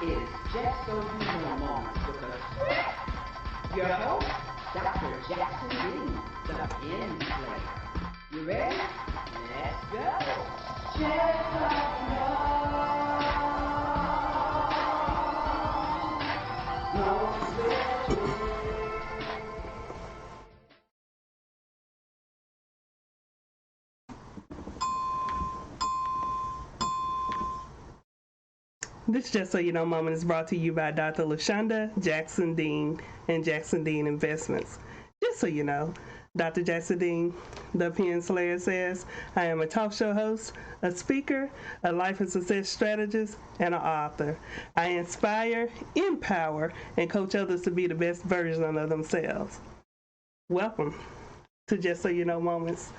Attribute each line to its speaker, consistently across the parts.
Speaker 1: is Just So You Know Moments with a twist. Your host, Dr. Jackson-Dean, the End Player. You ready? Let's go. Just like
Speaker 2: This Just So You Know moment is brought to you by Dr. LaShonda Jackson-Dean and Jackson-Dean Investments. Just so you know, Dr. Jackson-Dean, the Pen Slayer, says, I am a talk show host, a speaker, a life and success strategist, and an author. I inspire, empower, and coach others to be the best version of themselves. Welcome to Just So You Know Moments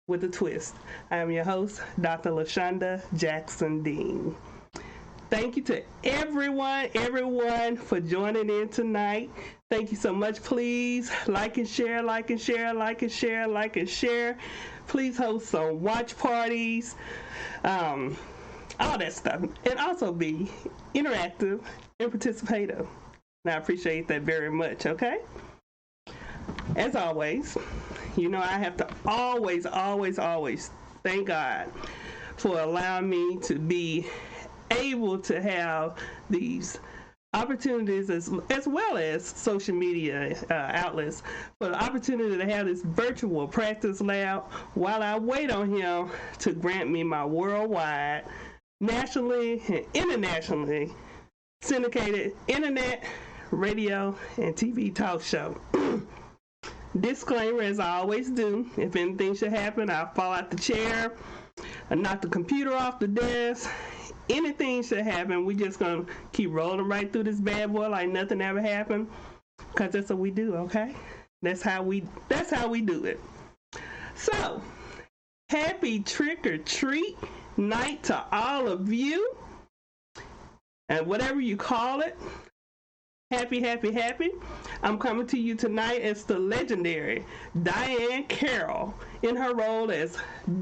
Speaker 2: with a Twist. I am your host, Dr. LaShonda Jackson-Dean. Thank you to everyone for joining in tonight. Thank you so much. Please like and share, like and share, like and share, like and share. Please host some watch parties, all that stuff. And also be interactive and participative. And I appreciate that very much, okay? As always, you know I have to always thank God for allowing me to be able to have these opportunities as well as social media outlets for the opportunity to have this virtual practice lab while I wait on him to grant me my worldwide, nationally and internationally syndicated internet, radio, and TV talk show. Disclaimer, as I always do, if anything should happen, I'll fall out the chair, I knock the computer off the desk. Anything should happen, we just gonna keep rolling right through this bad boy like nothing ever happened, because that's what we do, okay? That's how we do it. So, happy trick or treat night to all of you, and whatever you call it. Happy. I'm coming to you tonight as the legendary Diane Carroll in her role as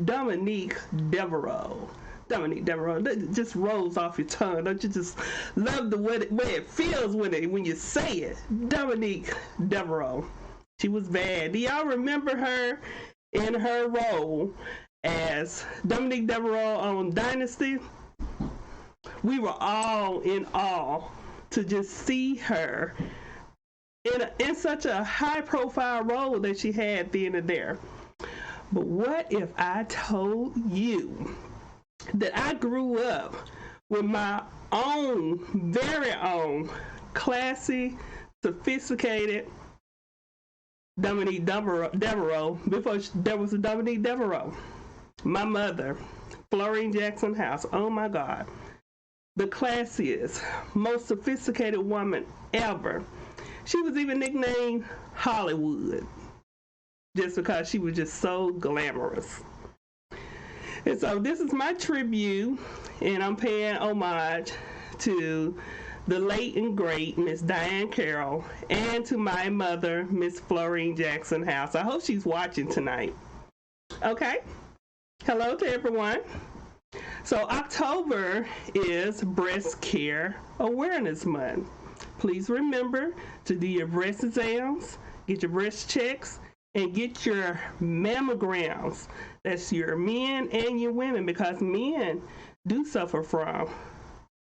Speaker 2: Dominique Devereaux. Dominique Devereaux, that just rolls off your tongue. Don't you just love the way it feels when you say it? Dominique Devereaux. She was bad. Do y'all remember her in her role as Dominique Devereaux on Dynasty? We were all in awe to just see her in such a high-profile role that she had then and there. But what if I told you that I grew up with my own, very own, classy, sophisticated Dominique Devereaux before there was a Dominique Devereaux. My mother, Florine Jackson House, oh my God, the classiest, most sophisticated woman ever. She was even nicknamed Hollywood just because she was just so glamorous. And so this is my tribute, and I'm paying homage to the late and great Miss Diane Carroll and to my mother, Miss Florine Jackson House. I hope she's watching tonight. Okay? Hello to everyone. So October is Breast Care Awareness Month. Please remember to do your breast exams, get your breast checks, and get your mammograms. That's your men and your women, because men do suffer from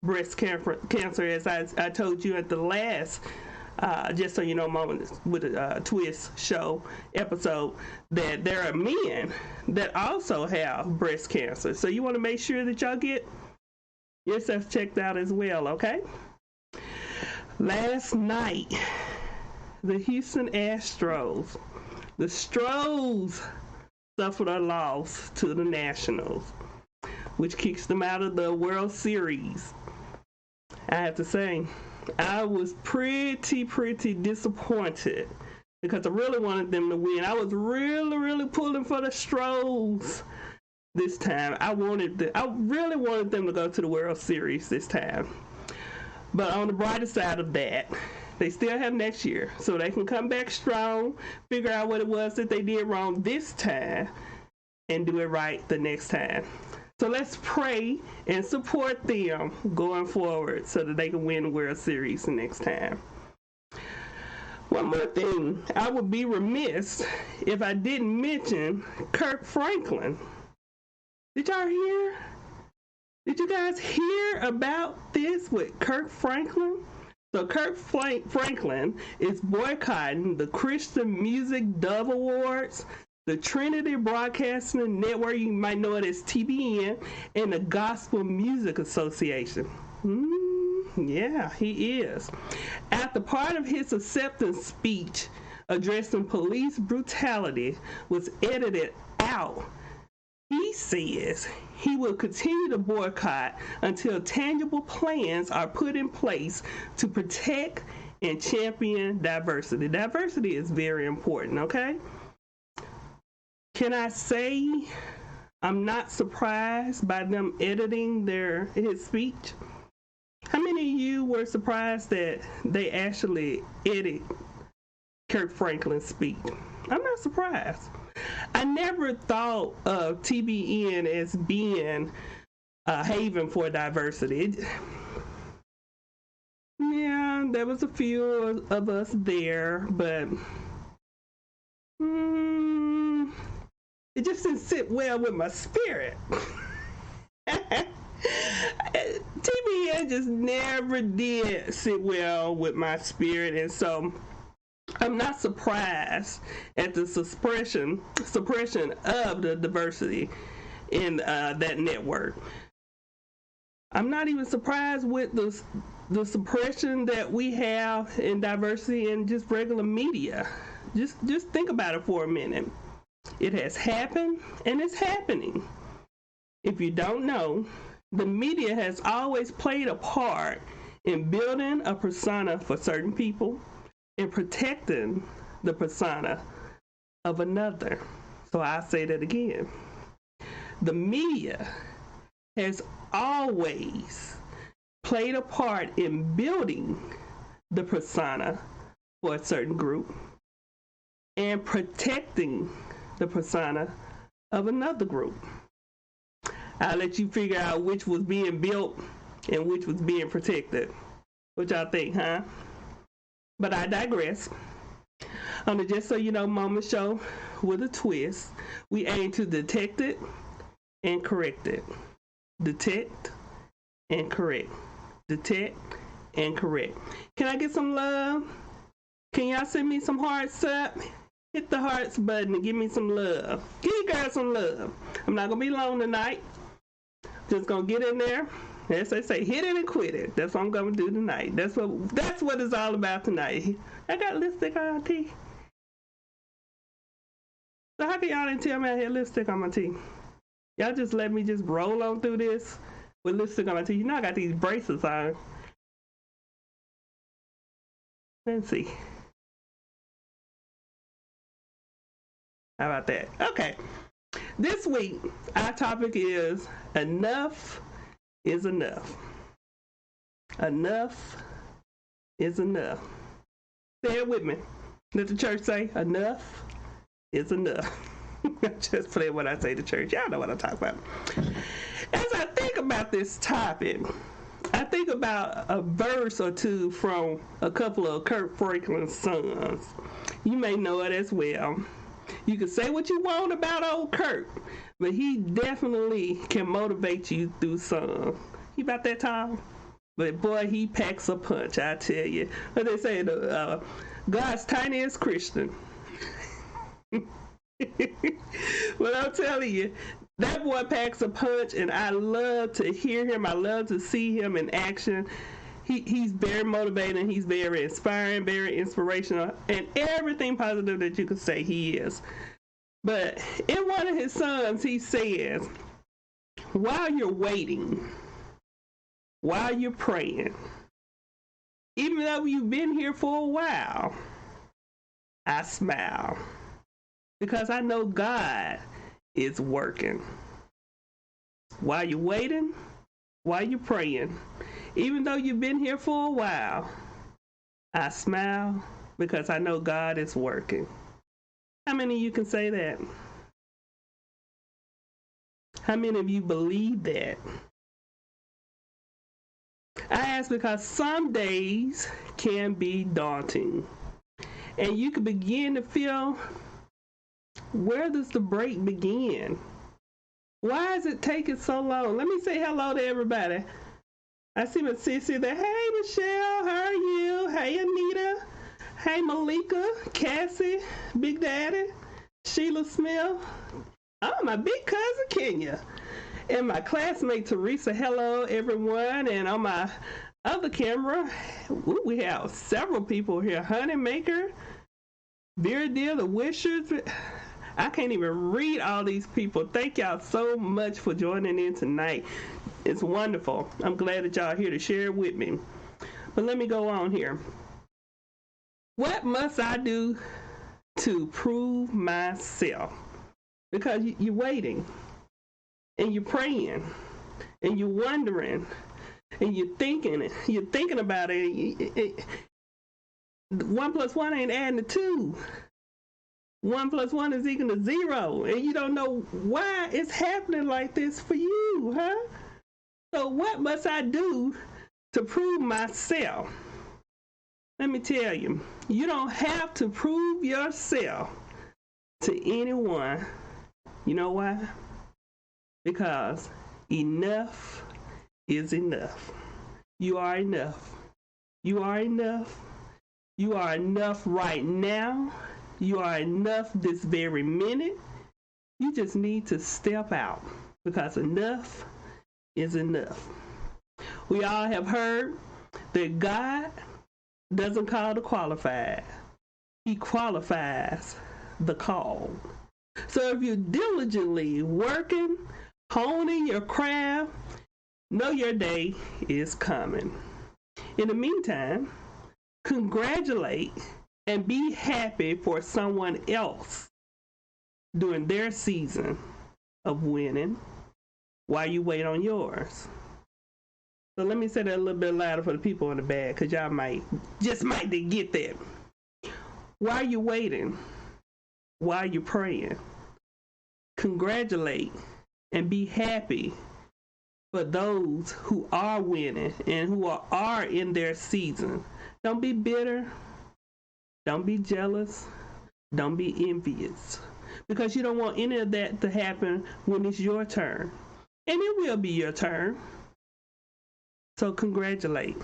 Speaker 2: breast cancer, as I told you at the last Just So You Know moment with a twist show episode, that there are men that also have breast cancer. So you want to make sure that y'all get yourself checked out as well, okay? Last night, the Houston Astros, the Stros, suffered a loss to the Nationals, which kicks them out of the World Series. I have to say, I was pretty disappointed because I really wanted them to win. I was really pulling for the Stros this time. I really wanted them to go to the World Series this time. But on the brighter side of that, they still have next year, so they can come back strong, figure out what it was that they did wrong this time, and do it right the next time. So let's pray and support them going forward so that they can win the World Series the next time. One more thing, I would be remiss if I didn't mention Kirk Franklin. Did y'all hear? Did you guys hear about this with Kirk Franklin? So Kirk Franklin is boycotting the Christian Music Dove Awards, the Trinity Broadcasting Network, you might know it as TBN, and the Gospel Music Association. Yeah, he is. After part of his acceptance speech addressing police brutality was edited out, he says he will continue to boycott until tangible plans are put in place to protect and champion diversity. Diversity is very important, okay? Can I say I'm not surprised by them editing his speech? How many of you were surprised that they actually edited Kirk Franklin's speech? I'm not surprised. I never thought of TBN as being a haven for diversity. Yeah, there was a few of us there, but it just didn't sit well with my spirit. TBN just never did sit well with my spirit, and so I'm not surprised at the suppression of the diversity in that network. I'm not even surprised with the suppression that we have in diversity in just regular media. Just think about it for a minute. It has happened and it's happening. If you don't know, the media has always played a part in building a persona for certain people and protecting the persona of another. So I'll say that again. The media has always played a part in building the persona for a certain group and protecting the persona of another group. I'll let you figure out which was being built and which was being protected. What y'all think, huh? But I digress. On the Just So You Know Moment show with a twist, we aim to detect it and correct it. Detect and correct. Detect and correct. Can I get some love? Can y'all send me some hearts up? Hit the hearts button and give me some love. Give you guys some love. I'm not going to be long tonight. Just going to get in there. As they say, hit it and quit it. That's what I'm going to do tonight. That's what it's all about tonight. I got lipstick on my teeth. So how can y'all didn't tell me I had lipstick on my teeth? Y'all just let me just roll on through this with lipstick on my teeth. You know I got these braces on. Let's see. How about that? Okay. This week, our topic is enough is enough. Enough is enough. Say it with me. Let the church say, enough is enough. Just play what I say to church. Y'all know what I'm talking about. As I think about this topic, I think about a verse or two from a couple of Kirk Franklin's sons. You may know it as well. You can say what you want about old Kirk, but he definitely can motivate you through song. He about that tall, but boy, he packs a punch, I tell you. What they say, God's tiniest Christian. Well, I'm telling you, that boy packs a punch, and I love to hear him. I love to see him in action. He's very motivating. He's very inspiring, very inspirational, and everything positive that you could say he is. But in one of his songs, he says, while you're waiting, while you're praying, even though you've been here for a while, I smile because I know God is working. While you're waiting, while you're praying, even though you've been here for a while, I smile because I know God is working. How many of you can say that? How many of you believe that? I ask because some days can be daunting. And you can begin to feel, where does the break begin? Why is it taking so long? Let me say hello to everybody. I see my sister there. Hey, Michelle, how are you? Hey, Anita. Hey, Malika, Cassie, Big Daddy, Sheila Smith. Oh, my big cousin, Kenya. And my classmate, Teresa. Hello, everyone. And on my other camera, we have several people here. Honeymaker, Viridia, the Wishers. I can't even read all these people. Thank y'all so much for joining in tonight. It's wonderful. I'm glad that y'all are here to share it with me. But let me go on here. What must I do to prove myself? Because you're waiting, and you're praying, and you're wondering, and you're thinking about it. 1 plus 1 ain't adding to 2. 1 plus 1 is equal to 0, and you don't know why it's happening like this for you, huh? So what must I do to prove myself? Let me tell you, you don't have to prove yourself to anyone. You know why? Because enough is enough. You are enough. You are enough. You are enough right now. You are enough this very minute. You just need to step out because enough is enough. We all have heard that God doesn't call the qualified. He qualifies the called. So if you're diligently working, honing your craft, know your day is coming. In the meantime, congratulate and be happy for someone else during their season of winning while you wait on yours. So let me say that a little bit louder for the people in the back, because y'all might get that. While you're waiting, while you're praying, congratulate and be happy for those who are winning and who are in their season. Don't be bitter. Don't be jealous. Don't be envious. Because you don't want any of that to happen when it's your turn. And it will be your turn. So congratulate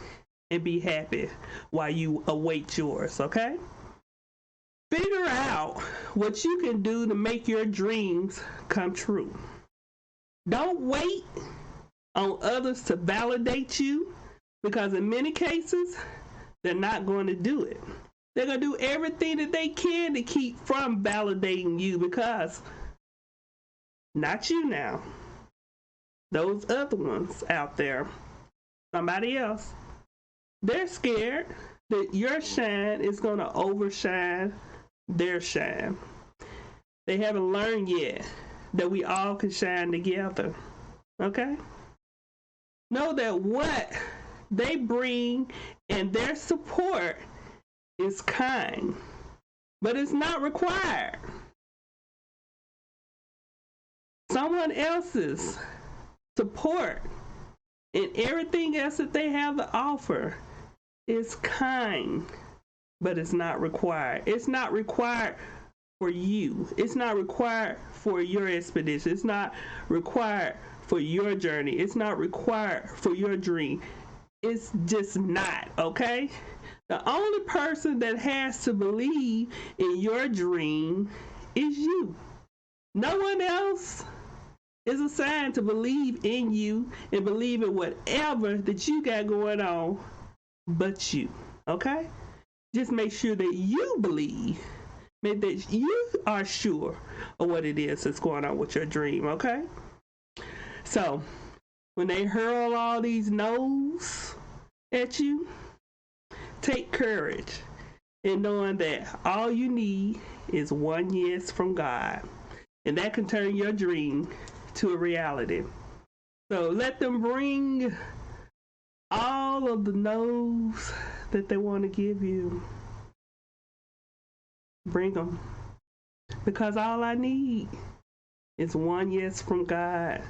Speaker 2: and be happy while you await yours, okay? Figure out what you can do to make your dreams come true. Don't wait on others to validate you, because in many cases, they're not going to do it. They're going to do everything that they can to keep from validating you, because not you now. Those other ones out there, somebody else, they're scared that your shine is going to overshine their shine. They haven't learned yet that we all can shine together. Okay? Know that what they bring and their support is kind, but it's not required. Someone else's support and everything else that they have to offer is kind, but it's not required. It's not required for you. It's not required for your expedition. It's not required for your journey. It's not required for your dream. It's just not, okay? The only person that has to believe in your dream is you. No one else is assigned to believe in you and believe in whatever that you got going on but you, okay? Just make sure that you believe, make that you are sure of what it is that's going on with your dream, okay? So, when they hurl all these no's at you, take courage in knowing that all you need is one yes from God, and that can turn your dream to a reality. So let them bring all of the no's that they want to give you. Bring them. Because all I need It's one yes from God.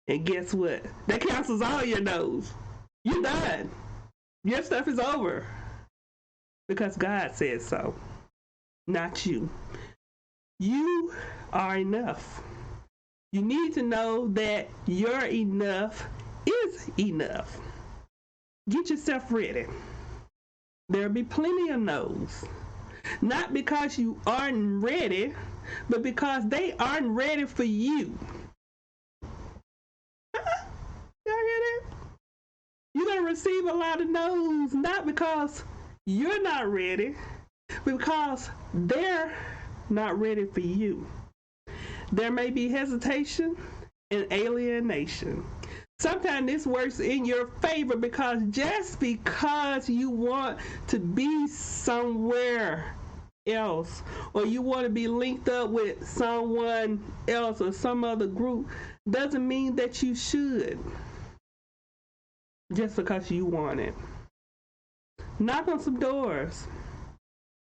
Speaker 2: And guess what? That cancels all your no's. You're done. Your stuff is over. Because God said so, not you. You are enough. You need to know that your enough is enough. Get yourself ready. There'll be plenty of no's. Not because you aren't ready, but because they aren't ready for you. Y'all hear that? You're going to receive a lot of no's, not because you're not ready, but because they're not ready for you. There may be hesitation and alienation. Sometimes this works in your favor because just because you want to be somewhere else or you want to be linked up with someone else or some other group doesn't mean that you should just because you want it. Knock on some doors.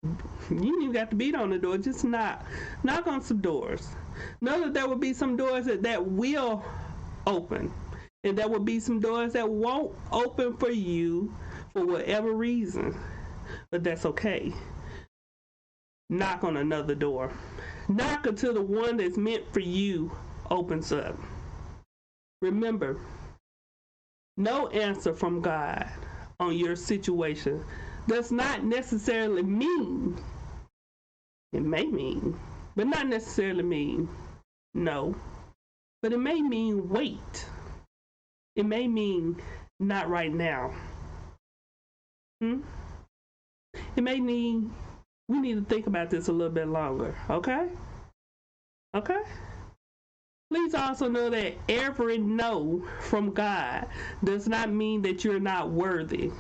Speaker 2: You ain't even got to beat on the door, just knock on some doors. Know that there will be some doors that will open, and there will be some doors that won't open for you for whatever reason, but that's okay. Knock on another door. Knock until the one that's meant for you opens up. Remember, no answer from God on your situation does not necessarily mean, it may mean, but not necessarily mean no. But it may mean wait. It may mean not right now. It may mean we need to think about this a little bit longer, okay? Okay? Please also know that every no from God does not mean that you're not worthy.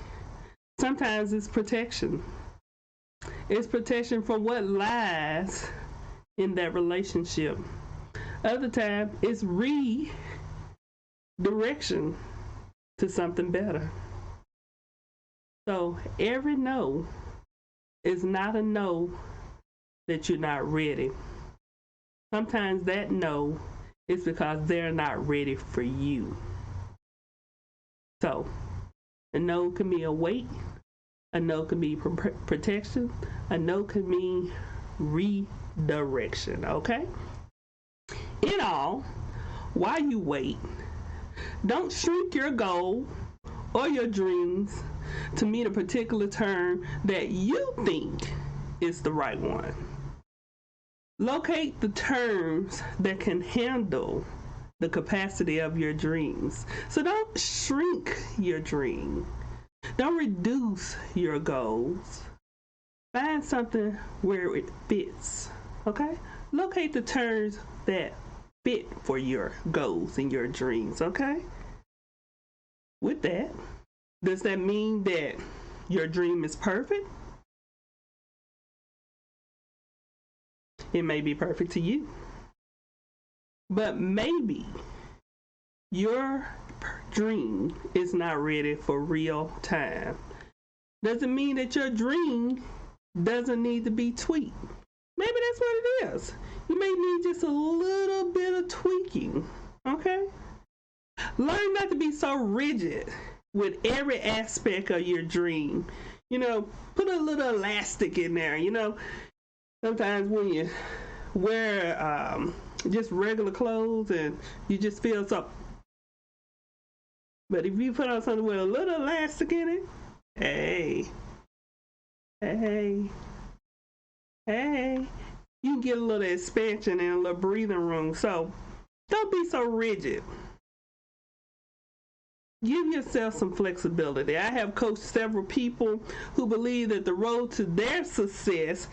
Speaker 2: Sometimes it's protection. It's protection from what lies in that relationship. Other time, it's redirection to something better. So every no is not a no that you're not ready. Sometimes that no is because they're not ready for you. So a no can be a wait, a no can be protection, a no can mean redirection, okay? In all, while you wait, don't shrink your goal or your dreams to meet a particular term that you think is the right one. Locate the terms that can handle the capacity of your dreams. So don't shrink your dream. Don't reduce your goals. Find something where it fits, okay? Locate the terms that fit for your goals and your dreams, okay? With that, does that mean that your dream is perfect? It may be perfect to you. But maybe your dream is not ready for real time. Doesn't mean that your dream doesn't need to be tweaked. Maybe that's what it is. You may need just a little bit of tweaking, okay? Learn not to be so rigid with every aspect of your dream. You know, put a little elastic in there, you know. Sometimes when you wear just regular clothes and you just feel so. But if you put on something with a little elastic in it, hey, you can get a little expansion and a little breathing room. So don't be so rigid. Give yourself some flexibility. I have coached several people who believe that the road to their success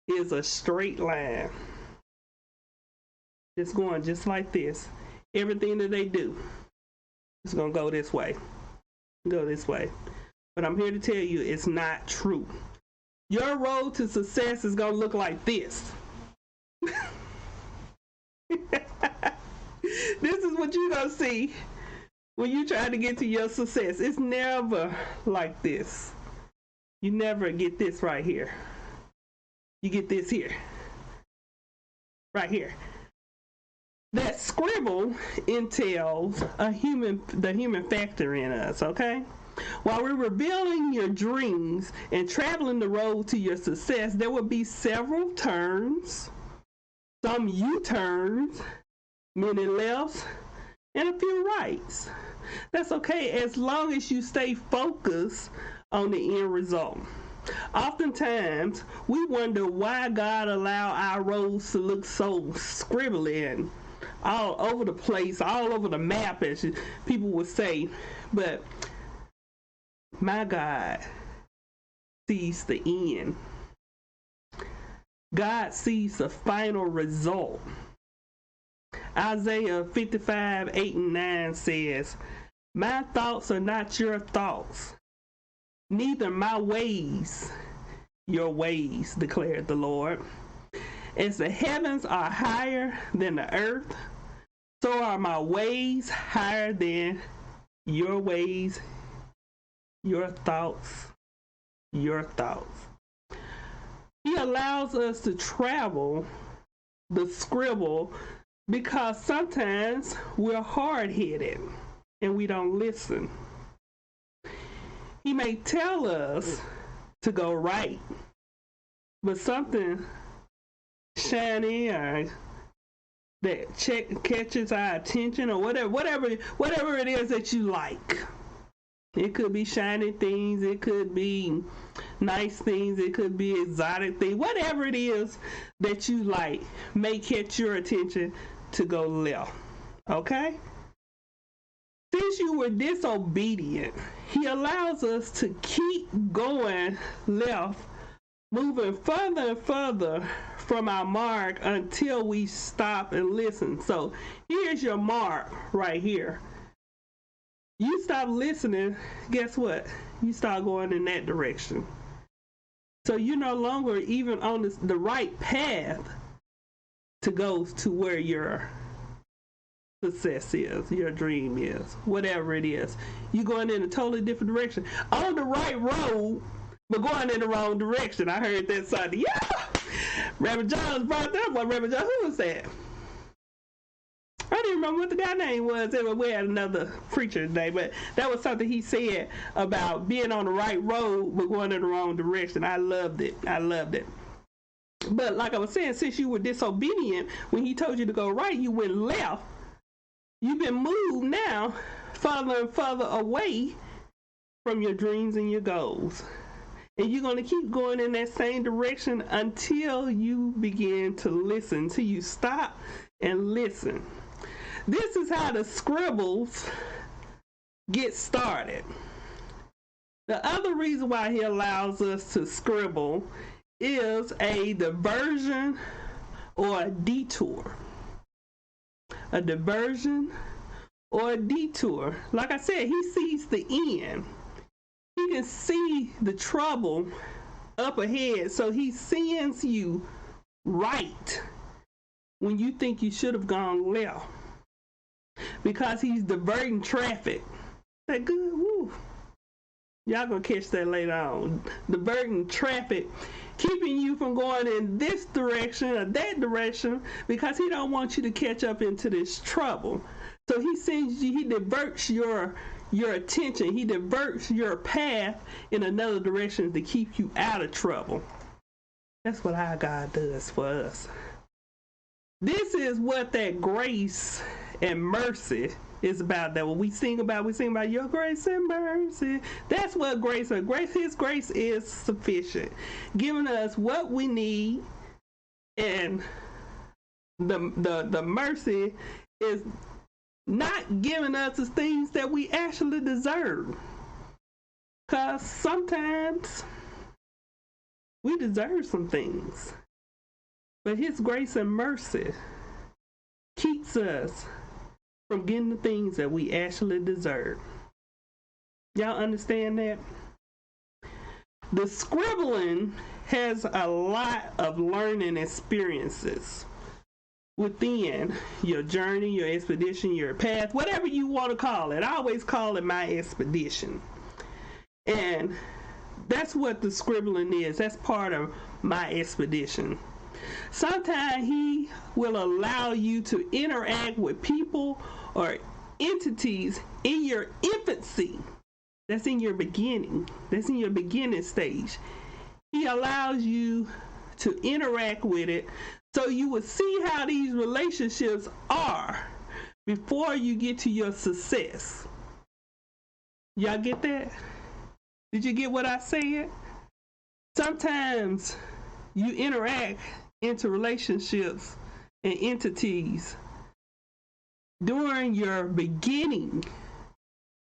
Speaker 2: is a straight line. Just going just like this. Everything that they do is going to go this way. Go this way. But I'm here to tell you it's not true. Your road to success is going to look like this. This is what you're going to see when you try to get to your success. It's never like this. You never get this right here. You get this here. Right here. scribble entails the human factor in us, okay? While we're revealing your dreams and traveling the road to your success, there will be several turns, some U-turns, many lefts, and a few rights. That's okay as long as you stay focused on the end result. Oftentimes, we wonder why God allowed our roads to look so scribbly and all over the place, all over the map, as people would say. But my God sees the end. God sees the final result. Isaiah 55:8-9 says, "My thoughts are not your thoughts, neither my ways your ways, declared the Lord. As the heavens are higher than the earth, so are my ways higher than your ways, your thoughts, your thoughts." He allows us to travel the scribble because sometimes we're hard-headed and we don't listen. He may tell us to go right, but something shiny or that catches our attention, or whatever it is that you like. It could be shiny things, it could be nice things, it could be exotic things. Whatever it is that you like may catch your attention to go left. Okay? Since you were disobedient, he allows us to keep going left, moving further and further from our mark until we stop and listen. So here's your mark right here. You stop listening, guess what? You start going in that direction. So you're no longer even on the right path to go to where your success is, your dream is, whatever it is. You're going in a totally different direction. On the right road, but going in the wrong direction. I heard that Sunday. Yeah! Reverend John brought that one. Reverend John, who was that? I didn't remember what the guy's name was. We had another preacher today, but that was something he said about being on the right road but going in the wrong direction. I loved it. But like I was saying, since you were disobedient, when he told you to go right, you went left. You've been moved now further and further away from your dreams and your goals. And you're going to keep going in that same direction until you begin to listen, till you stop and listen. This is how the scribbles get started. The other reason why he allows us to scribble is a diversion or a detour. A diversion or a detour. Like I said, he sees the end. He can see the trouble up ahead, so he sends you right when you think you should have gone left, because he's diverting traffic. That good? Woo. Y'all gonna catch that later on. Diverting traffic, keeping you from going in this direction or that direction, because he don't want you to catch up into this trouble. So he sends you, he diverts your attention, he diverts your path in another direction to keep you out of trouble. That's what our God does for us. This is what that grace and mercy is about. That what we sing about your grace and mercy. That's what grace is. His grace is sufficient, giving us what we need, and the mercy is not giving us the things that we actually deserve. Because sometimes we deserve some things, but his grace and mercy keeps us from getting the things that we actually deserve. Y'all understand that? The scribbling has a lot of learning experiences within your journey, your expedition, your path, whatever you want to call it. I always call it my expedition. And that's what the scribbling is. That's part of my expedition. Sometimes he will allow you to interact with people or entities in your infancy. That's in your beginning. That's in your beginning stage. He allows you to interact with it so you will see how these relationships are before you get to your success. Y'all get that? Did you get what I said? Sometimes you interact into relationships and entities during your beginning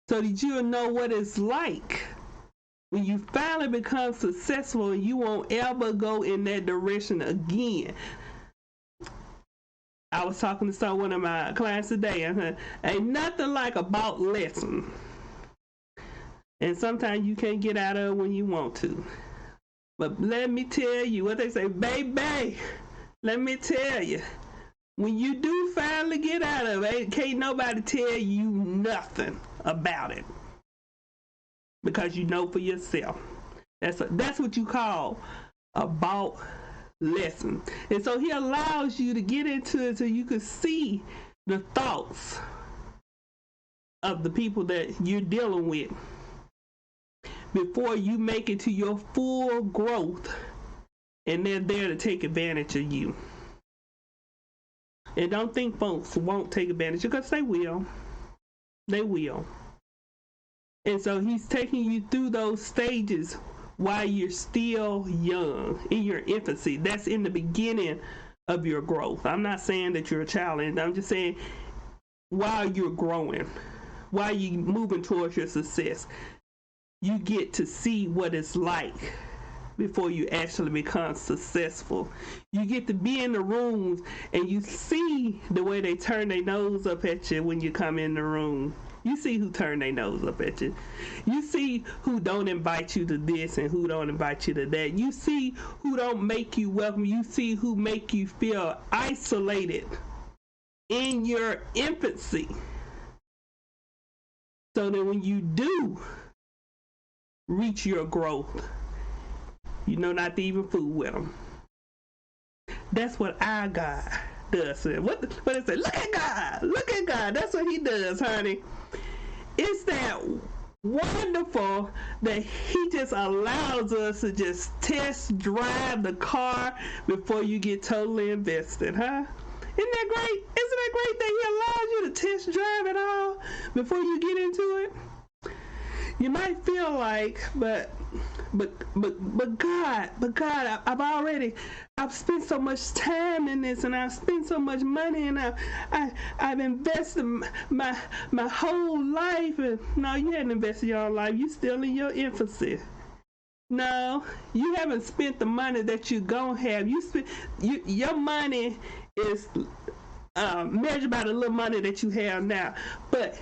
Speaker 2: so that you'll know what it's like when you finally become successful and you won't ever go in that direction again. I was talking to one of my clients today and said, ain't nothing like a bought lesson. And sometimes you can't get out of it when you want to. But let me tell you what they say, baby, let me tell you, when you do finally get out of it, can't nobody tell you nothing about it. Because you know for yourself. That's what you call a bought lesson. And so he allows you to get into it so you can see the thoughts of the people that you're dealing with before you make it to your full growth, and they're there to take advantage of you. And don't think folks won't take advantage, because they will. They will. And so he's taking you through those stages while you're still young, in your infancy. That's in the beginning of your growth. I'm not saying that you're a child, and I'm just saying while you're growing, while you're moving towards your success, you get to see what it's like before you actually become successful. You get to be in the rooms and you see the way they turn their nose up at you when you come in the room. You see who turn their nose up at you. You see who don't invite you to this and who don't invite you to that. You see who don't make you welcome. You see who make you feel isolated in your infancy. So that when you do reach your growth, you know not to even fool with them. That's what our God does. What it say? Look at God. Look at God. That's what he does, honey. It's that wonderful that he just allows us to just test drive the car before you get totally invested, huh? Isn't that great? Isn't that great that he allows you to test drive it all before you get into it? You might feel like, but God, I've spent so much time in this, and I've spent so much money, and I've invested my whole life. And no, you hadn't invested your whole life. You still in your infancy. No, you haven't spent the money that you gonna have. Your money is measured by the little money that you have now, but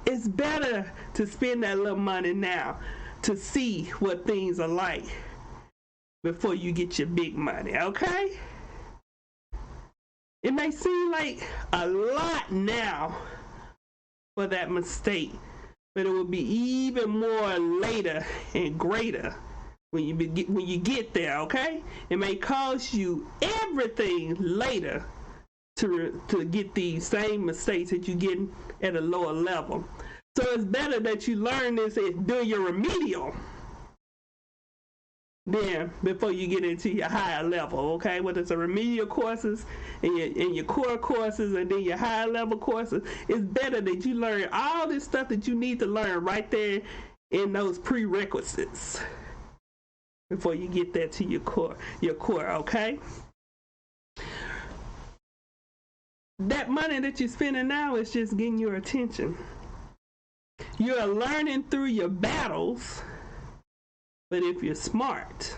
Speaker 2: it's better to spend that little money now to see what things are like before you get your big money, okay? It may seem like a lot now for that mistake, but it will be even more later and greater when you get there, okay? It may cost you everything later to get these same mistakes that you get at a lower level. So it's better that you learn this and do your remedial then before you get into your higher level, okay? Whether it's a remedial courses and your core courses and then your higher level courses, it's better that you learn all this stuff that you need to learn right there in those prerequisites before you get that to your core, okay? That money that you're spending now is just getting your attention. You're learning through your battles, but if you are smart,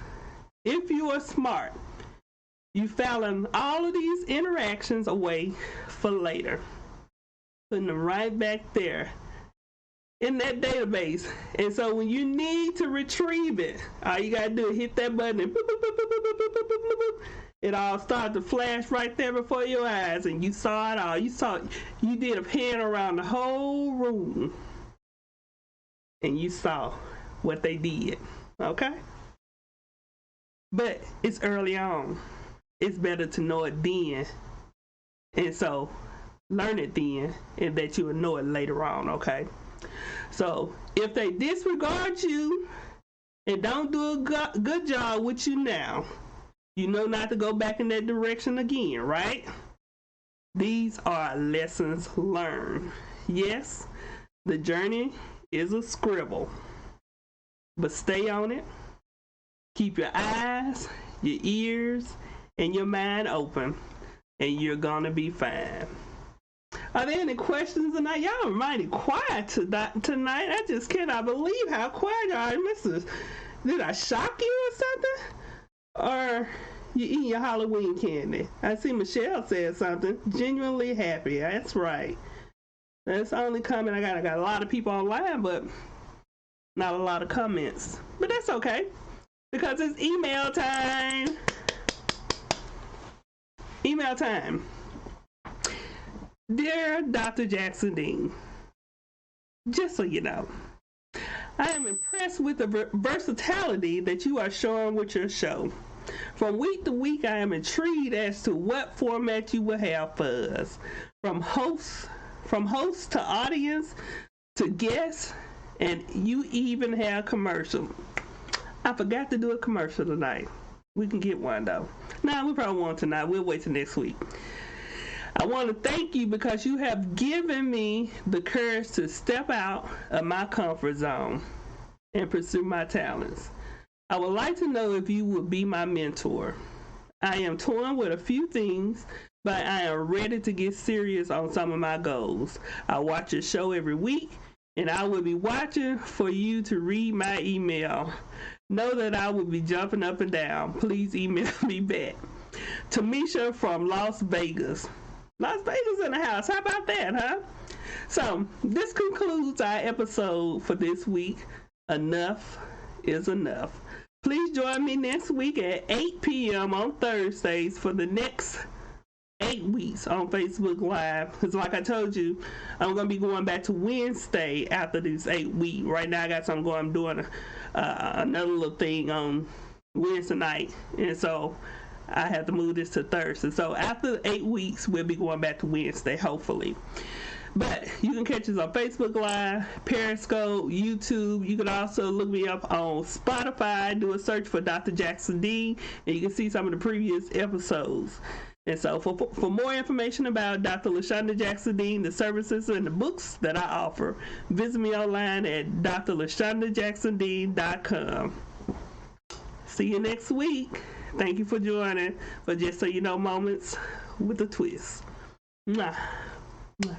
Speaker 2: you filing all of these interactions away for later, putting them right back there in that database. And so when you need to retrieve it, all you gotta do is hit that button and boop, boop, boop, boop, boop, boop, boop, boop, boop, boop. It all started to flash right there before your eyes, and you saw it all. You did a pan around the whole room, and you saw what they did, okay? But it's early on. it's better to know it then. And so learn it then, and that you will know it later on, okay? So if they disregard you and don't do a good job with you now, you know not to go back in that direction again, right? These are lessons learned. Yes, the journey is a scribble, but stay on it. Keep your eyes, your ears, and your mind open, and you're gonna be fine. Are there any questions tonight? Y'all are mighty quiet tonight. I just cannot believe how quiet y'all are. Did I shock you or something? Or you eating your Halloween candy? I see Michelle said something. Genuinely happy. That's right. That's the only comment I got. I got a lot of people online, but not a lot of comments. But that's okay, because it's email time. Email time. Dear Dr. Jackson-Dean, just so you know, I am impressed with the versatility that you are showing with your show. From week to week, I am intrigued as to what format you will have for us. From host to audience to guests, and you even have commercial. I forgot to do a commercial tonight. We can get one though. Nah, we probably won't tonight. We'll wait till next week. I want to thank you because you have given me the courage to step out of my comfort zone and pursue my talents. I would like to know if you would be my mentor. I am torn with a few things, but I am ready to get serious on some of my goals. I watch your show every week, and I will be watching for you to read my email. Know that I will be jumping up and down. Please email me back. Tamisha from Las Vegas. Las Vegas in the house. How about that, huh? So this concludes our episode for this week. Enough is enough. Please join me next week at 8 p.m. on Thursdays for the next 8 weeks on Facebook Live. Because like I told you, I'm going to be going back to Wednesday after this 8 week. Right now I got something going. I'm doing another little thing on Wednesday night. And so I have to move this to Thursday. So after 8 weeks, we'll be going back to Wednesday, hopefully. But you can catch us on Facebook Live, Periscope, YouTube. You can also look me up on Spotify. Do a search for Dr. Jackson-Dean, and you can see some of the previous episodes. And so for more information about Dr. LaShonda Jackson-Dean, the services and the books that I offer, visit me online at drlashondajacksondean.com. See you next week. Thank you for joining for Just So You Know Moments with a Twist. Mwah. Mwah.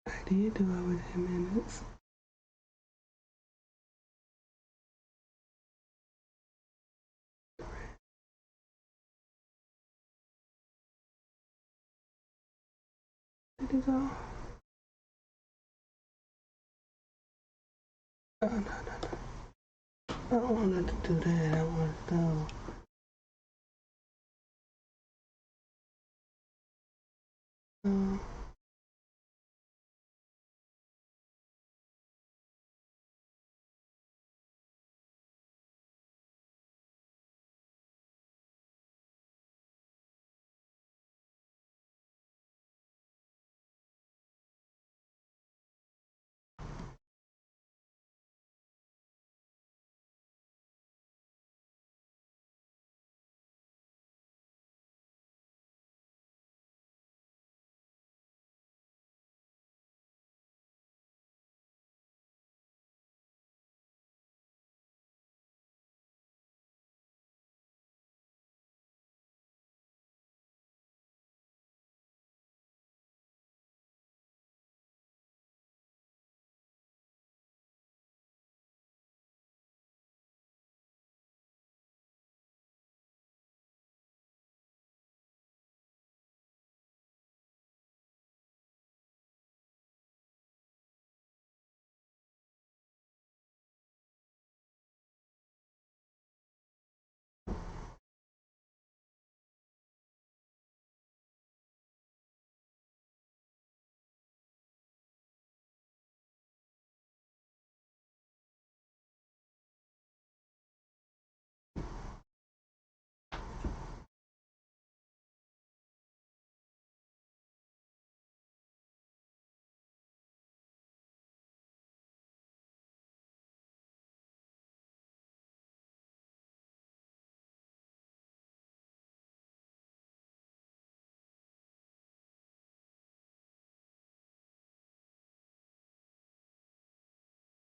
Speaker 2: I did do over 10 minutes. Did it go? Oh, no. I don't want to do that. I want to go.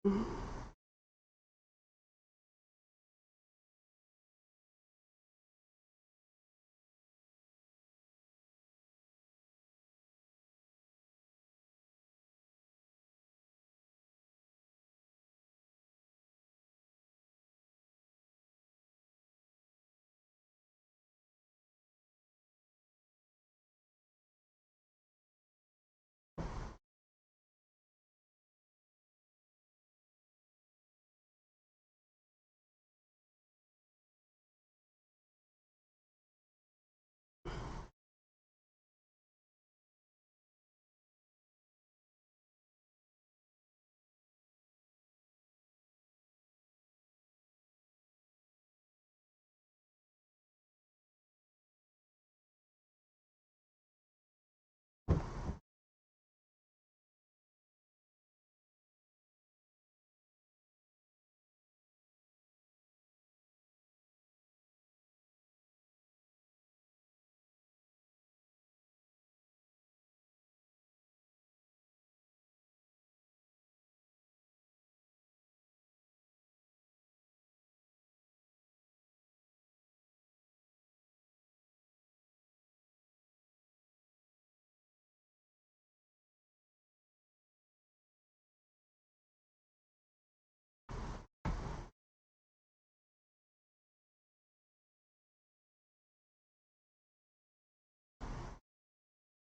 Speaker 2: Mhm.